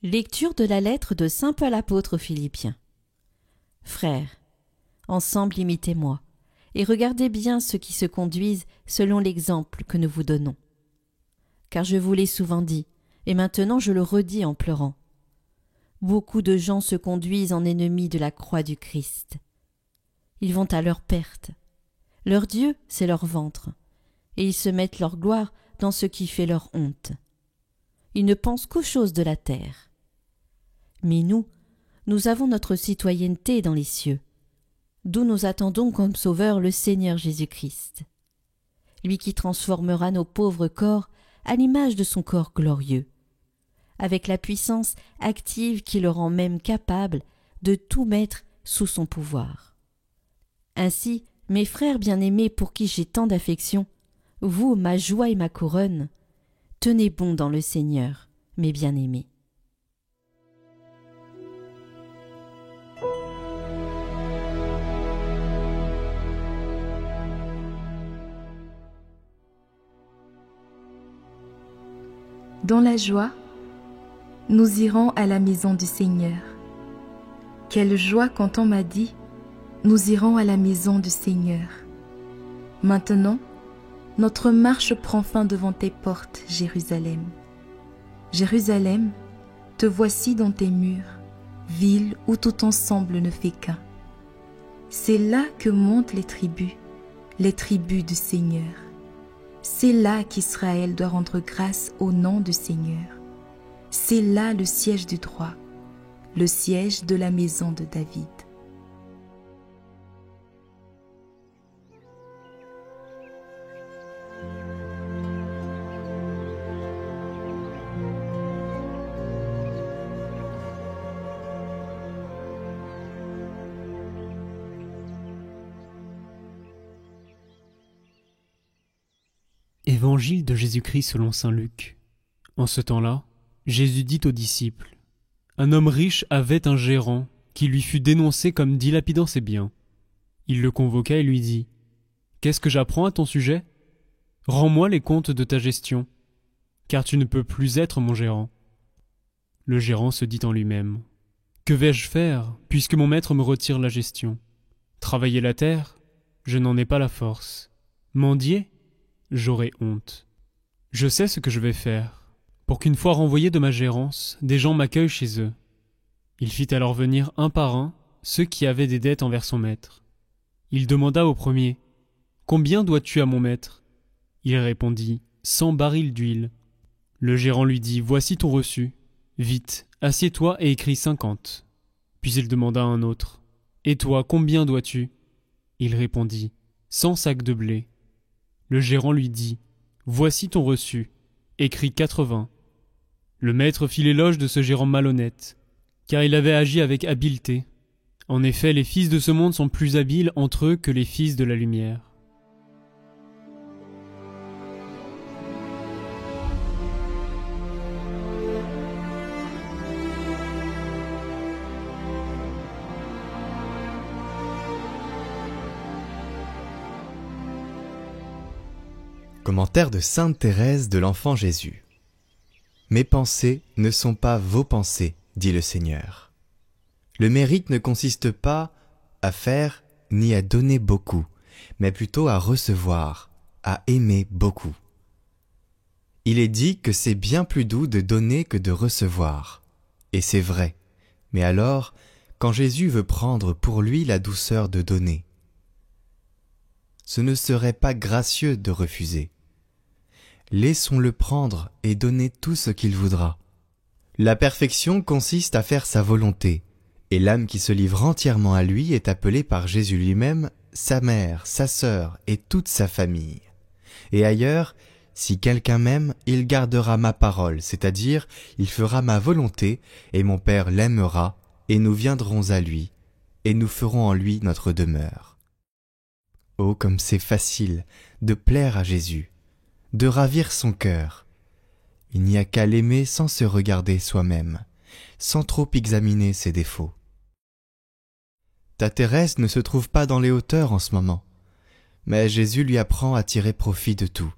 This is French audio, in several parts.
Lecture de la lettre de saint Paul apôtre aux Philippiens. Frères, ensemble imitez-moi, et regardez bien ceux qui se conduisent selon l'exemple que nous vous donnons. Car je vous l'ai souvent dit, et maintenant je le redis en pleurant. Beaucoup de gens se conduisent en ennemis de la croix du Christ. Ils vont à leur perte. Leur Dieu, c'est leur ventre, et ils se mettent leur gloire dans ce qui fait leur honte. Ils ne pensent qu'aux choses de la terre. Mais nous avons notre citoyenneté dans les cieux, d'où nous attendons comme sauveur le Seigneur Jésus-Christ. Lui qui transformera nos pauvres corps à l'image de son corps glorieux, avec la puissance active qui le rend même capable de tout mettre sous son pouvoir. Ainsi, mes frères bien-aimés pour qui j'ai tant d'affection, vous, ma joie et ma couronne, tenez bon dans le Seigneur, mes bien-aimés. Dans la joie, nous irons à la maison du Seigneur. Quelle joie quand on m'a dit « Nous irons à la maison du Seigneur ». Maintenant, notre marche prend fin devant tes portes, Jérusalem. Jérusalem, te voici dans tes murs, ville où tout ensemble ne fait qu'un. C'est là que montent les tribus du Seigneur. C'est là qu'Israël doit rendre grâce au nom du Seigneur. C'est là le siège du droit, le siège de la maison de David. Évangile de Jésus-Christ selon saint Luc. En ce temps-là, Jésus dit aux disciples : Un homme riche avait un gérant qui lui fut dénoncé comme dilapidant ses biens. Il le convoqua et lui dit : Qu'est-ce que j'apprends à ton sujet ? Rends-moi les comptes de ta gestion, car tu ne peux plus être mon gérant. Le gérant se dit en lui-même : Que vais-je faire, puisque mon maître me retire la gestion ? Travailler la terre ? Je n'en ai pas la force. Mendier ? J'aurai honte. Je sais ce que je vais faire. Pour qu'une fois renvoyé de ma gérance, des gens m'accueillent chez eux. Il fit alors venir un par un ceux qui avaient des dettes envers son maître. Il demanda au premier : Combien dois-tu à mon maître ? Il répondit : 100 barils d'huile. Le gérant lui dit : Voici ton reçu. Vite, assieds-toi et écris 50. Puis il demanda à un autre : Et toi, combien dois-tu ? Il répondit : 100 sacs de blé. Le gérant lui dit : Voici ton reçu, écris 80. Le maître fit l'éloge de ce gérant malhonnête, car il avait agi avec habileté. En effet, les fils de ce monde sont plus habiles entre eux que les fils de la lumière. Commentaire de sainte Thérèse de l'Enfant Jésus. Mes pensées ne sont pas vos pensées, dit le Seigneur. Le mérite ne consiste pas à faire ni à donner beaucoup, mais plutôt à recevoir, à aimer beaucoup. Il est dit que c'est bien plus doux de donner que de recevoir. Et c'est vrai. Mais alors, quand Jésus veut prendre pour lui la douceur de donner, ce ne serait pas gracieux de refuser. Laissons-le prendre et donner tout ce qu'il voudra. La perfection consiste à faire sa volonté, et l'âme qui se livre entièrement à lui est appelée par Jésus lui-même sa mère, sa sœur et toute sa famille. Et ailleurs, si quelqu'un m'aime, il gardera ma parole, c'est-à-dire il fera ma volonté, et mon Père l'aimera, et nous viendrons à lui, et nous ferons en lui notre demeure. Oh, comme c'est facile de plaire à Jésus, de ravir son cœur. Il n'y a qu'à l'aimer sans se regarder soi-même, sans trop examiner ses défauts. Ta Thérèse ne se trouve pas dans les hauteurs en ce moment, mais Jésus lui apprend à tirer profit de tout,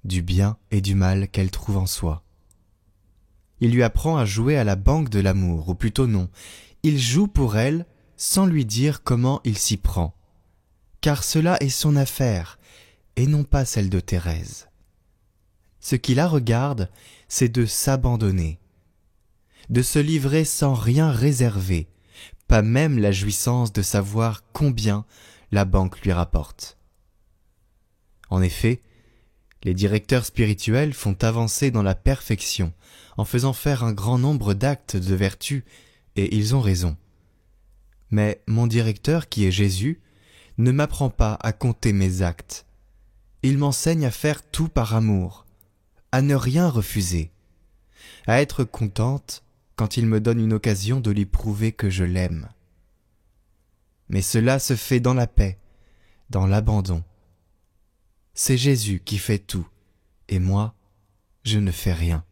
du bien et du mal qu'elle trouve en soi. Il lui apprend à jouer à la banque de l'amour, ou plutôt non. Il joue pour elle sans lui dire comment il s'y prend. Car cela est son affaire, et non pas celle de Thérèse. Ce qui la regarde, c'est de s'abandonner, de se livrer sans rien réserver, pas même la jouissance de savoir combien la banque lui rapporte. En effet, les directeurs spirituels font avancer dans la perfection en faisant faire un grand nombre d'actes de vertu, et ils ont raison. Mais mon directeur, qui est Jésus, ne m'apprend pas à compter mes actes. Il m'enseigne à faire tout par amour, à ne rien refuser, à être contente quand il me donne une occasion de lui prouver que je l'aime. Mais cela se fait dans la paix, dans l'abandon. C'est Jésus qui fait tout, et moi, je ne fais rien.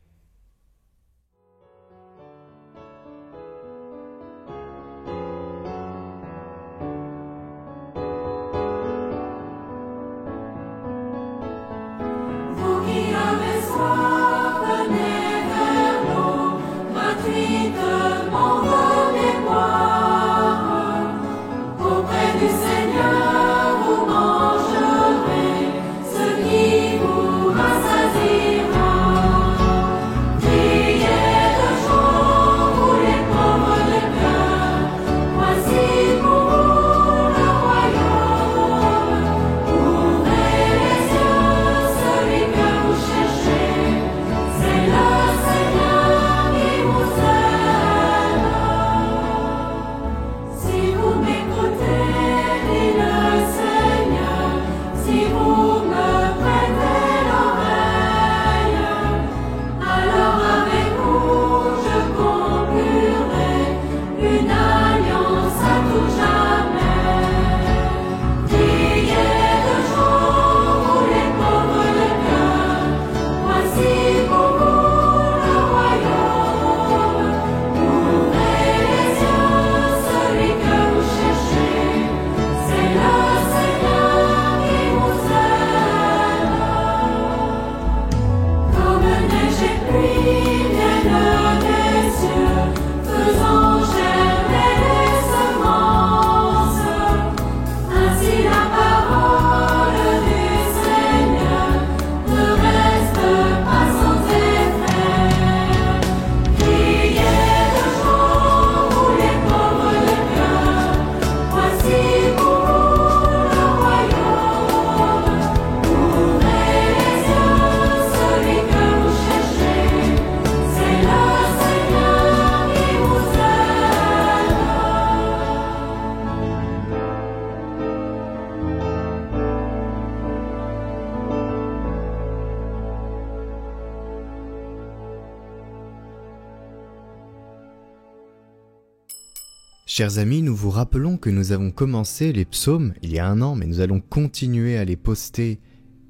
Chers amis, nous vous rappelons que nous avons commencé les psaumes il y a 1 an, mais nous allons continuer à les poster.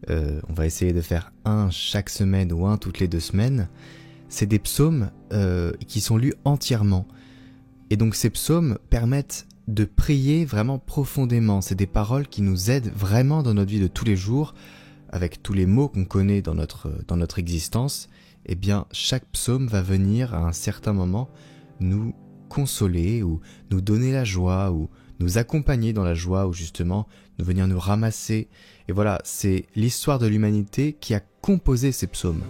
On va essayer de faire un chaque semaine ou un toutes les 2 semaines. C'est des psaumes qui sont lus entièrement. Et donc ces psaumes permettent de prier vraiment profondément. C'est des paroles qui nous aident vraiment dans notre vie de tous les jours, avec tous les mots qu'on connaît dans notre existence. Eh bien, chaque psaume va venir à un certain moment nous consoler ou nous donner la joie ou nous accompagner dans la joie ou justement venir nous ramasser. Et voilà, c'est l'histoire de l'humanité qui a composé ces psaumes.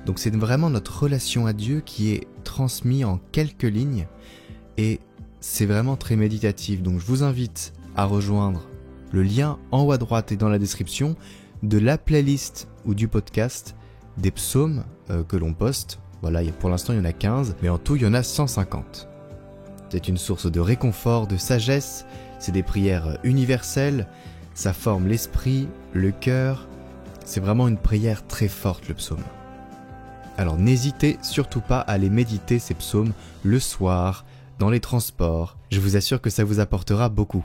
Donc c'est vraiment notre relation à Dieu qui est transmise en quelques lignes et c'est vraiment très méditatif. Donc je vous invite à rejoindre le lien en haut à droite et dans la description de la playlist ou du podcast des psaumes que l'on poste. Voilà, pour l'instant il y en a 15, mais en tout il y en a 150. C'est une source de réconfort, de sagesse, c'est des prières universelles, ça forme l'esprit, le cœur, c'est vraiment une prière très forte le psaume. Alors n'hésitez surtout pas à aller méditer ces psaumes le soir, dans les transports, je vous assure que ça vous apportera beaucoup.